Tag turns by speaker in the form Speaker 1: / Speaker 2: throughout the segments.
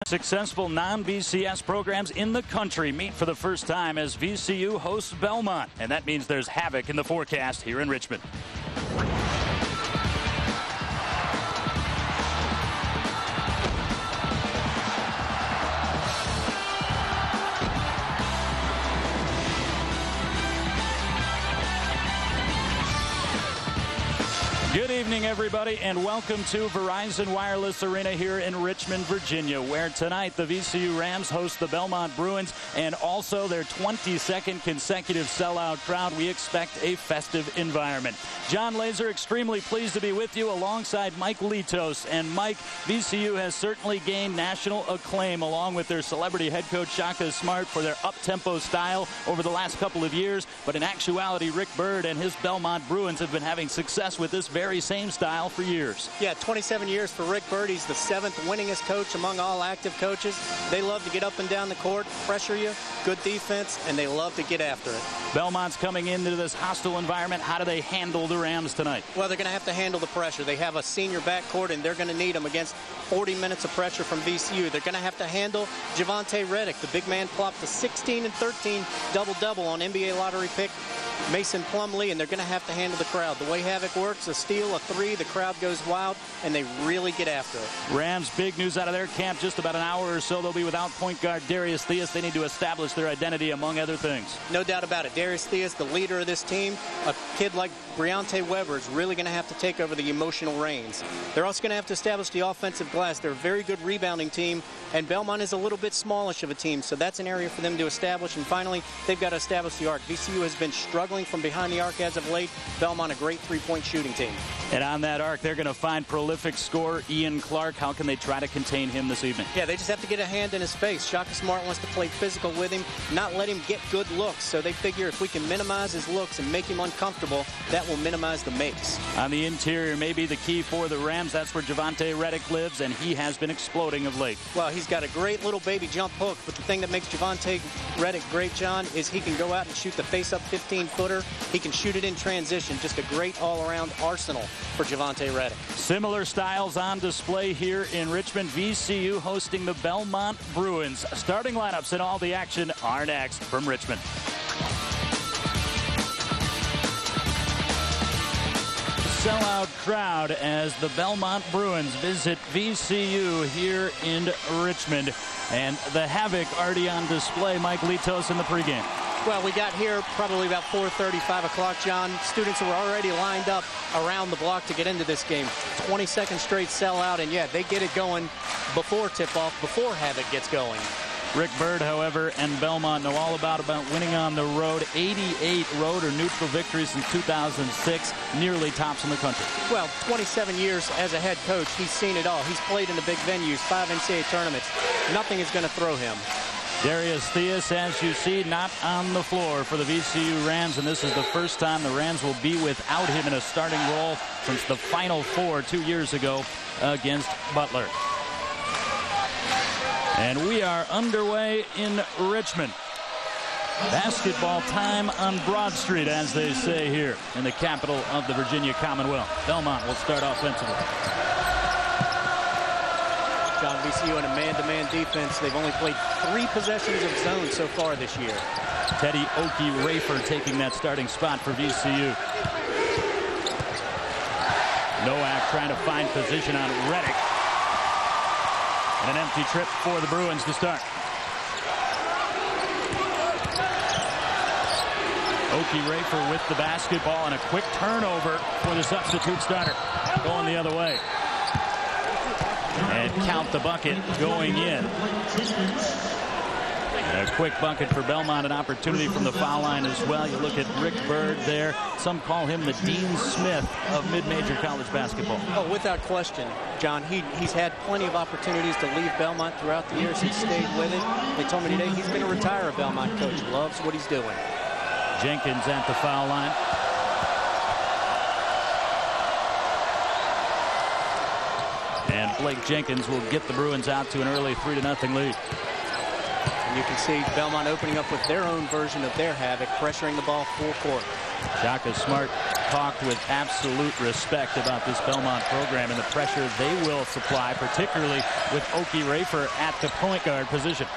Speaker 1: Successful non-BCS programs in the country meet for the first time as VCU hosts Belmont. And that means there's havoc in the forecast here in Richmond. Good evening, everybody, and welcome to Verizon Wireless Arena here in Richmond, Virginia, where tonight the VCU Rams host the Belmont Bruins and also their 22nd consecutive sellout crowd. We expect a festive environment. Jon Laaser, extremely pleased to be with you alongside Mike Litos. And Mike, VCU has certainly gained national acclaim along with their celebrity head coach Shaka Smart for their up-tempo style over the last couple of years. But in actuality, Rick Byrd and his Belmont Bruins have been having success with this very same style for years.
Speaker 2: Yeah, 27 years for Rick Byrd. He's the 7th winningest coach among all active coaches. They love to get up and down the court, pressure you, good defense, and they love to get after it.
Speaker 1: Belmont's coming into this hostile environment. How do they handle the Rams tonight?
Speaker 2: Well, they're going to have to handle the pressure. They have a senior backcourt, and they're going to need them against 40 minutes of pressure from VCU. They're going to have to handle Javonte Reddick. The big man plopped a 16 and 13 double-double on NBA lottery pick Mason Plumlee, and they're going to have to handle the crowd. The way Havoc works, a steal, a three, the crowd goes wild, and they really get after it.
Speaker 1: Rams, big news out of their camp. Just about an hour or so, they'll be without point guard Darius Theus. They need to establish their identity, among other things.
Speaker 2: No doubt about it. Darius Theus, the leader of this team. A kid like Briante Weber is really going to have to take over the emotional reins. They're also going to have to establish the offensive glass. They're a very good rebounding team, and Belmont is a little bit smallish of a team, so that's an area for them to establish. And finally, they've got to establish the arc. VCU has been struggling from behind the arc as of late. Belmont, a great three-point shooting team.
Speaker 1: And on that arc, they're going to find prolific scorer Ian Clark. How can they try to contain him this evening?
Speaker 2: Yeah, they just have to get a hand in his face. Shaka Smart wants to play physical with him, not let him get good looks. So they figure if we can minimize his looks and make him uncomfortable, that will minimize the makes.
Speaker 1: On the interior, maybe the key for the Rams. That's where Javonte Reddick lives, and he has been exploding of late.
Speaker 2: Well, he's got a great little baby jump hook, but the thing that makes Javonte Reddick great, John, is he can go out and shoot the face-up 15-footer. He can shoot it in transition. Just a great all-around arsenal for Javonte Reddick.
Speaker 1: Similar styles on display here in Richmond. VCU hosting the Belmont Bruins. Starting lineups and all the action are next from Richmond. Sellout crowd as the Belmont Bruins visit VCU here in Richmond. And the havoc already on display. Mike Litos in the pregame.
Speaker 2: Well, we got here probably about 4:30, 5 o'clock, John. Students were already lined up around the block to get into this game. 22nd straight sellout, and yeah, they get it going before tip-off, before havoc gets going.
Speaker 1: Rick Byrd, however, and Belmont know all about winning on the road. 88 road or neutral victories since 2006, nearly tops in the country.
Speaker 2: Well, 27 years as a head coach, he's seen it all. He's played in the big venues, 5 NCAA tournaments. Nothing is going to throw him.
Speaker 1: Darius Theus, as you see, not on the floor for the VCU Rams, and this is the first time the Rams will be without him in a starting role since the Final Four 2 years ago against Butler. And we are underway in Richmond. Basketball time on Broad Street, as they say here in the capital of the Virginia Commonwealth. Belmont will start offensively.
Speaker 2: John, VCU in a man-to-man defense. They've only played 3 possessions of zone so far this year.
Speaker 1: Teddy Okie-Rafer taking that starting spot for VCU. Nowak trying to find position on Reddick. And an empty trip for the Bruins to start. Okie-Rafer with the basketball and a quick turnover for the substitute starter. Going the other way. And count the bucket going in. And a quick bucket for Belmont, an opportunity from the foul line as well. You look at Rick Byrd there. Some call him the Dean Smith of mid-major college basketball.
Speaker 2: Oh, without question, John. He's had plenty of opportunities to leave Belmont throughout the years. He's stayed with it. They told me today he's going to retire a Belmont coach. Loves what he's doing.
Speaker 1: Jenkins at the foul line. And Blake Jenkins will get the Bruins out to an early 3-0 lead.
Speaker 2: And you can see Belmont opening up with their own version of their havoc, pressuring the ball full court.
Speaker 1: Shaka Smart talked with absolute respect about this Belmont program and the pressure they will supply, particularly with Oki Rafer at the point guard position.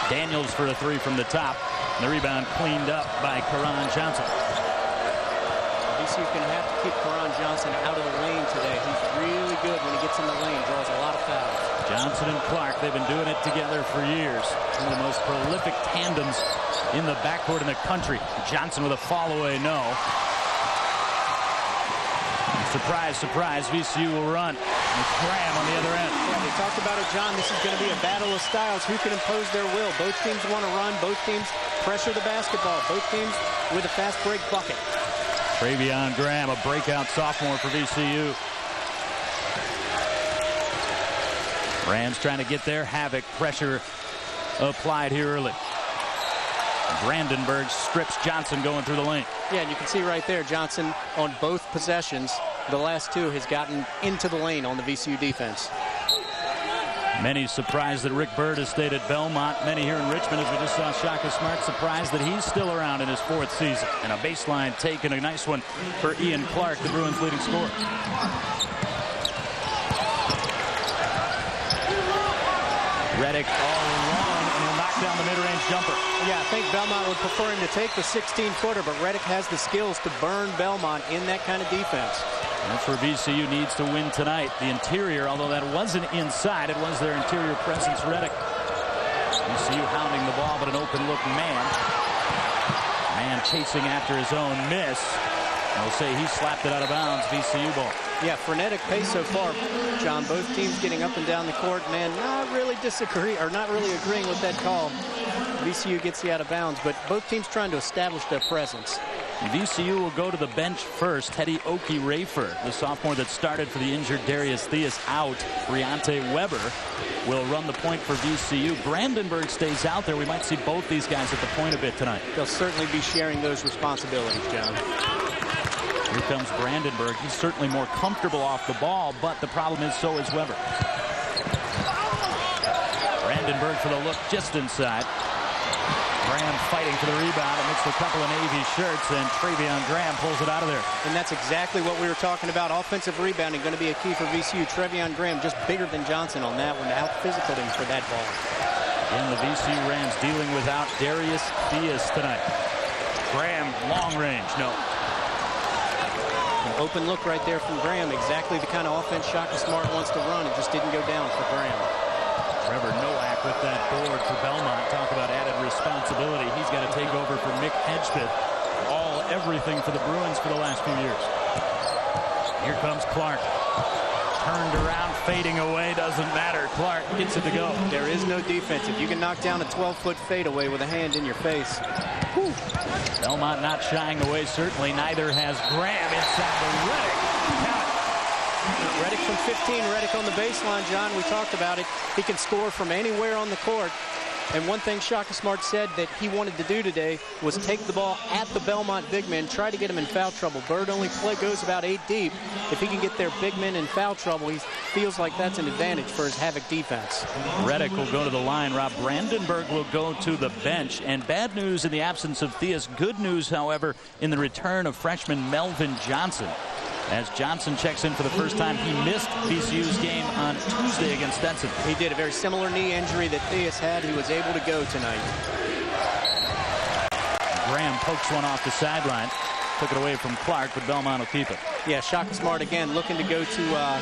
Speaker 1: Daniels for a three from the top. The rebound cleaned up by Karan Johnson.
Speaker 2: VCU's going to have to keep Karan Johnson out of the lane today. He's really good when he gets in the lane, draws a lot of fouls.
Speaker 1: Johnson and Clark, they've been doing it together for years. One of the most prolific tandems in the backcourt in the country. Johnson with a fall away, no. Surprise, surprise, VCU will run. With Graham on the other end.
Speaker 2: Yeah, we talked about it, John. This is going to be a battle of styles. Who can impose their will? Both teams want to run. Both teams pressure the basketball. Both teams with a fast break bucket.
Speaker 1: Travion Graham, a breakout sophomore for VCU. Rams trying to get their havoc. Pressure applied here early. Brandenburg strips Johnson going through the lane.
Speaker 2: Yeah, and you can see right there, Johnson on both possessions, the last two, has gotten into the lane on the VCU defense.
Speaker 1: Many surprised that Rick Byrd has stayed at Belmont. Many here in Richmond, as we just saw Shaka Smart, surprised that he's still around in his fourth season. And a baseline take and a nice one for Ian Clark, the Bruins' leading scorer. Reddick all alone, and he'll knock down the mid-range jumper.
Speaker 2: Yeah, I think Belmont would prefer him to take the 16-footer, but Reddick has the skills to burn Belmont in that kind of defense.
Speaker 1: That's where VCU needs to win tonight. The interior, although that wasn't inside, it was their interior presence. Reddick. VCU hounding the ball, but an open look man. Man chasing after his own miss. I'll say he slapped it out of bounds. VCU ball.
Speaker 2: Yeah, frenetic pace so far, John. Both teams getting up and down the court. Man, not really agreeing with that call. VCU gets the out of bounds, but both teams trying to establish their presence.
Speaker 1: VCU will go to the bench first. Teddy Oki Rafer, the sophomore that started for the injured Darius Theus, out. Briante Weber will run the point for VCU. Brandenburg stays out there. We might see both these guys at the point a bit tonight.
Speaker 2: They'll certainly be sharing those responsibilities, John.
Speaker 1: Here comes Brandenburg. He's certainly more comfortable off the ball, but the problem is so is Weber. Brandenburg for the look just inside. Graham fighting for the rebound amidst a couple of Navy shirts, and Travion Graham pulls it out of there. And
Speaker 2: that's exactly what we were talking about. Offensive rebounding going to be a key for VCU. Travion Graham just bigger than Johnson on that one. Out-physicaled him for that ball.
Speaker 1: And the VCU Rams dealing without Darius Theus tonight. Graham, long range, no.
Speaker 2: An open look right there from Graham. Exactly the kind of offense Shaka Smart wants to run. It just didn't go down for Graham.
Speaker 1: Trevor Nowak with that board for Belmont. Talk about added responsibility. He's got to take over for Mick Hedgepeth. Everything for the Bruins for the last few years. Here comes Clark. Turned around, fading away. Doesn't matter. Clark gets it to go.
Speaker 2: There is no defense. If you can knock down a 12-foot fadeaway with a hand in your face. Whew.
Speaker 1: Belmont not shying away, certainly. Neither has Graham inside the Reddick. Reddick from 15, Reddick on the baseline, John. We talked about it. He can score from anywhere on the court.
Speaker 2: And one thing Shaka Smart said that he wanted to do today was take the ball at the Belmont big men, try to get him in foul trouble. Byrd only goes about 8 deep. If he can get their big men in foul trouble, he feels like that's an advantage for his havoc defense.
Speaker 1: Reddick will go to the line. Rob Brandenburg will go to the bench. And bad news in the absence of Theus. Good news, however, in the return of freshman Melvin Johnson. As Johnson checks in for the first time, he missed VCU's game on Tuesday against Stetson.
Speaker 2: He did. A very similar knee injury that Theus had. He was able to go tonight.
Speaker 1: Graham pokes one off the sideline. Took it away from Clark, but Belmont will keep it.
Speaker 2: Yeah, Shaka Smart again looking to go to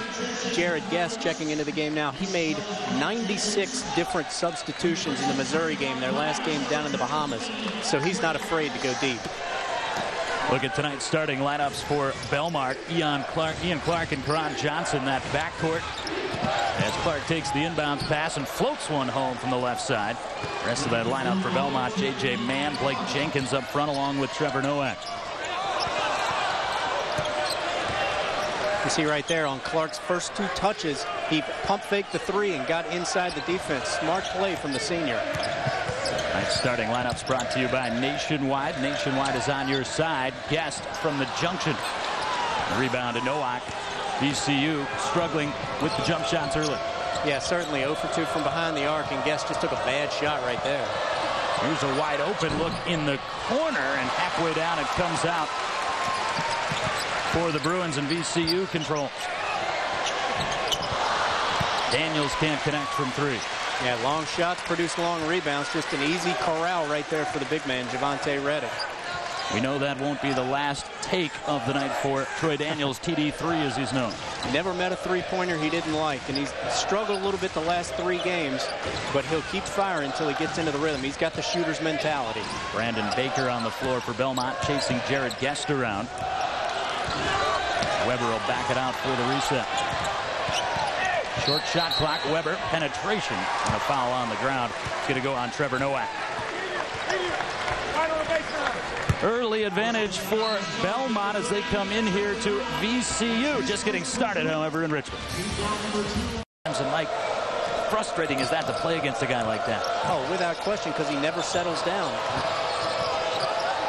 Speaker 2: Jared Guest checking into the game now. He made 96 different substitutions in the Missouri game, their last game down in the Bahamas. So he's not afraid to go deep.
Speaker 1: Look at tonight's starting lineups for Belmont. Ian Clark and Karan Johnson, that backcourt. As Clark takes the inbounds pass and floats one home from the left side. Rest of that lineup for Belmont, J.J. Mann, Blake Jenkins up front along with Trevor Nowak.
Speaker 2: You see right there on Clark's first 2 touches, he pump faked the 3 and got inside the defense. Smart play from the senior.
Speaker 1: Tonight's starting lineups brought to you by Nationwide. Nationwide is on your side. Guest from the Junction. Rebound to Nowak. VCU struggling with the jump shots early.
Speaker 2: Yeah, certainly 0 for 2 from behind the arc, and Guest just took a bad shot right there.
Speaker 1: Here's a wide open look in the corner, and halfway down it comes out. for the Bruins, and VCU control. Daniels can't connect from three.
Speaker 2: Yeah, long shots produce long rebounds. Just an easy corral right there for the big man, Javonte Reddick.
Speaker 1: We know that won't be the last take of the night for Troy Daniels, TD3 as he's known.
Speaker 2: Never met a three-pointer he didn't like, and he's struggled a little bit the last 3 games, but he'll keep firing until he gets into the rhythm. He's got the shooter's mentality.
Speaker 1: Brandon Baker on the floor for Belmont, chasing Jared Guest around. Weber will back it out for the reset. Short shot clock. Weber, penetration, and a foul on the ground. It's going to go on Trevor Nowak. Early advantage for Belmont as they come in here to VCU. Just getting started, however, in Richmond. And Mike, frustrating is that to play against a guy like that?
Speaker 2: Oh, without question, because he never settles down.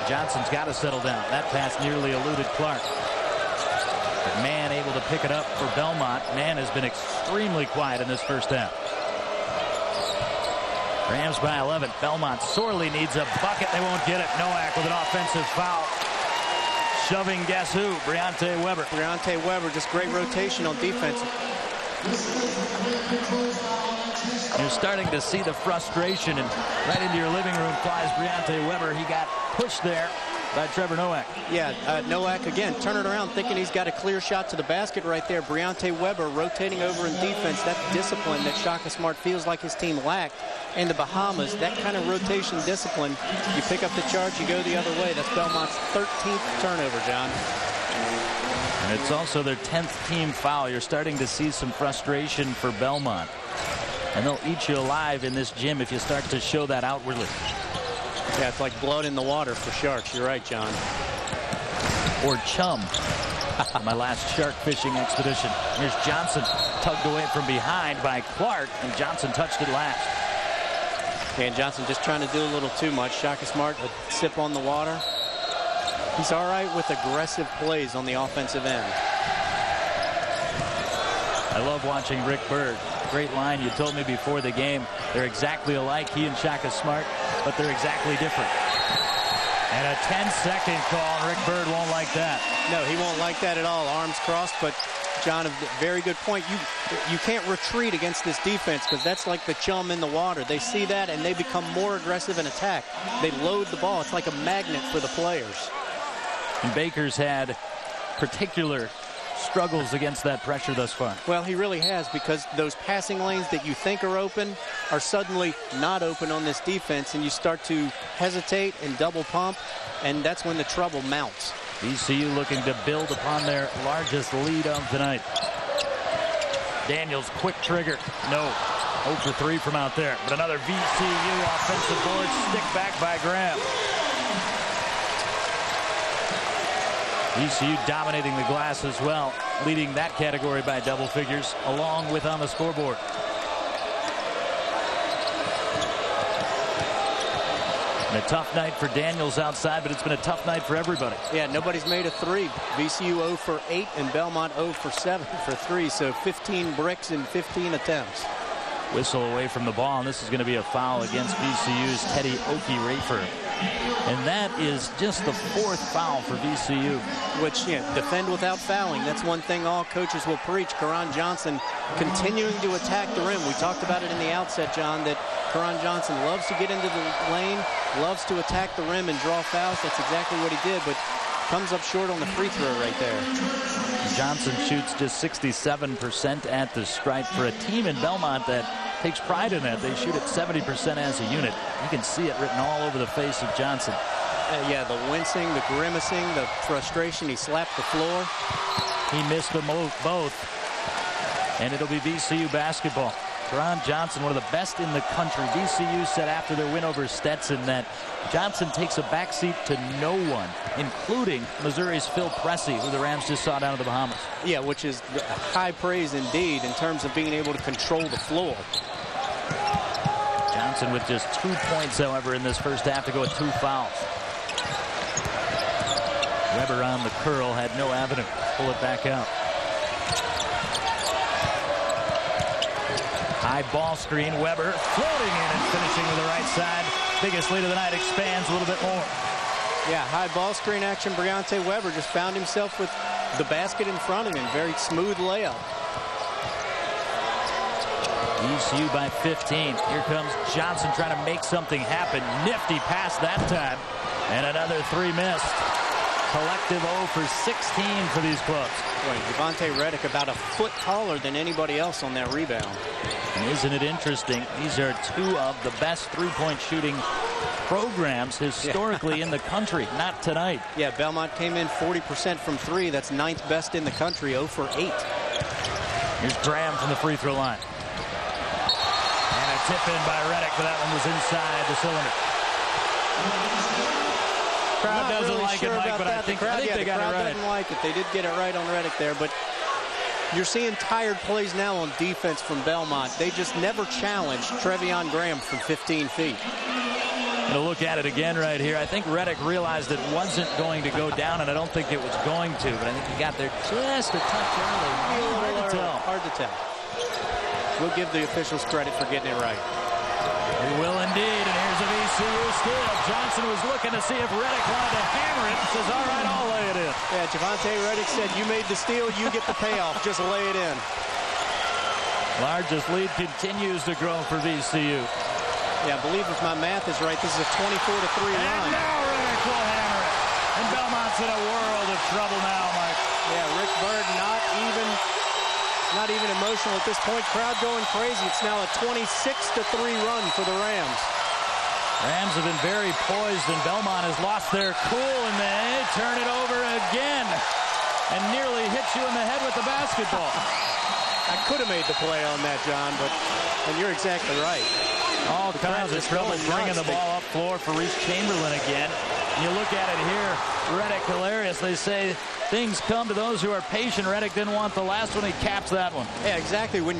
Speaker 1: Johnson's got to settle down. That pass nearly eluded Clark. But Mann able to pick it up for Belmont. Mann has been extremely quiet in this first half. Rams by 11. Belmont sorely needs a bucket. They won't get it. Nowak with an offensive foul. Shoving guess who? Briante Weber.
Speaker 2: Briante Weber, just great rotation on defense.
Speaker 1: You're starting to see the frustration, and right into your living room flies Briante Weber. He got pushed there by Trevor Nowak.
Speaker 2: Yeah, Nowak again turning around thinking he's got a clear shot to the basket right there. Briante Weber rotating over in defense. That discipline that Shaka Smart feels like his team lacked in the Bahamas. That kind of rotation discipline. You pick up the charge, you go the other way. That's Belmont's 13th turnover, John.
Speaker 1: And it's also their 10th team foul. You're starting to see some frustration for Belmont. And they'll eat you alive in this gym if you start to show that outwardly.
Speaker 2: Yeah, it's like blood in the water for sharks. You're right, John.
Speaker 1: Or chum. My last shark fishing expedition. Here's Johnson, tugged away from behind by Clark, and Johnson touched it last.
Speaker 2: And Johnson just trying to do a little too much. Shaka Smart, a sip on the water. He's all right with aggressive plays on the offensive end.
Speaker 1: I love watching Rick Byrd. Great line. You told me before the game they're exactly alike, he and Shaka Smart, but they're exactly different. And a 10-second call. Rick Byrd won't like that.
Speaker 2: No, he won't like that at all. Arms crossed, but John, a very good point. You can't retreat against this defense because that's like the chum in the water. They see that and they become more aggressive in attack. They load the ball. It's like a magnet for the players.
Speaker 1: And Baker's had particular struggles against that pressure thus far.
Speaker 2: Well, he really has, because those passing lanes that you think are open are suddenly not open on this defense, and you start to hesitate and double pump, and that's when the trouble mounts.
Speaker 1: VCU looking to build upon their largest lead of the night. Daniels, quick trigger. No. 0 for 3 from out there. But another VCU offensive board. Stick back by Graham. VCU dominating the glass as well, leading that category by double figures, along with on the scoreboard. And a tough night for Daniels outside, but it's been a tough night for everybody.
Speaker 2: Yeah, nobody's made a three. VCU 0 for 8 and Belmont 0 for 7 for 3, so 15 bricks in 15 attempts.
Speaker 1: Whistle away from the ball, and this is going to be a foul against VCU's Teddy Okie-Rayford. And that is just the 4th foul for VCU.
Speaker 2: Which, yeah, defend without fouling. That's one thing all coaches will preach. Karan Johnson continuing to attack the rim. We talked about it in the outset, John, that Karan Johnson loves to get into the lane, loves to attack the rim and draw fouls. That's exactly what he did, but comes up short on the free throw right there.
Speaker 1: Johnson shoots just 67% at the stripe for a team in Belmont that takes pride in that. They shoot at 70% as a unit. You can see it written all over the face of Johnson.
Speaker 2: Yeah, the wincing, the grimacing, the frustration. He slapped the floor.
Speaker 1: He missed them both. And it'll be VCU basketball. Karan Johnson, one of the best in the country. VCU said after their win over Stetson that Johnson takes a backseat to no one, including Missouri's Phil Pressey, who the Rams just saw down in the Bahamas.
Speaker 2: Yeah, which is high praise indeed in terms of being able to control the floor.
Speaker 1: Johnson with just 2 points, however, in this first half to go with 2 fouls. Weber on the curl, had no avenue. Pull it back out. High ball screen. Weber floating in and finishing with the right side. Biggest lead of the night expands a little bit more.
Speaker 2: Yeah, high ball screen action. Briante Weber just found himself with the basket in front of him. Very smooth layup.
Speaker 1: VCU by 15. Here comes Johnson trying to make something happen. Nifty pass that time. And another three missed. Collective 0 for 16 for these clubs.
Speaker 2: Boy, Javonte Reddick about a foot taller than anybody else on that rebound.
Speaker 1: And isn't it interesting? These are two of the best three-point shooting programs historically in the country. Not tonight.
Speaker 2: Yeah, Belmont came in 40% from three. That's 9th best in the country, 0 for 8.
Speaker 1: Here's Graham from the free throw line. And a tip in by Reddick, but that one was inside the cylinder. Crowd doesn't
Speaker 2: really
Speaker 1: like
Speaker 2: sure
Speaker 1: it, Mike, but
Speaker 2: that.
Speaker 1: I think they got it right.
Speaker 2: Doesn't like it. They did get it right on Reddick there, but you're seeing tired plays now on defense from Belmont. They just never challenged Trevion Graham from 15 feet.
Speaker 1: To look at it again right here, I think Reddick realized it wasn't going to go down, and I don't think it was going to, but I think he got there just a touch early.
Speaker 2: Hard to tell. We'll give the officials credit for getting it right.
Speaker 1: We will indeed, and here's a VCU steal. Johnson was looking to see if Reddick wanted to hammer it. Says, all right, I'll lay it in.
Speaker 2: Yeah, Javonte Reddick said, you made the steal, you get the payoff. Just lay it in.
Speaker 1: Largest lead continues to grow for VCU.
Speaker 2: Yeah, I believe if my math is right, this is a 24-3 run.
Speaker 1: And now Reddick will hammer it. And Belmont's in a world of trouble now, Mike.
Speaker 2: Yeah, Rick Bird not even emotional at this point. Crowd going crazy. It's now a 26-3 run for the Rams.
Speaker 1: Rams have been very poised, and Belmont has lost their cool, and they turn it over again and nearly hit you in the head with the basketball.
Speaker 2: I could have made the play on that, John, and you're exactly right.
Speaker 1: All kinds of trouble bringing the ball up floor for Reese Chamberlain again. You look at it here, Reddick hilarious. They say things come to those who are patient. Reddick didn't want the last one. He caps that one.
Speaker 2: Yeah, exactly. When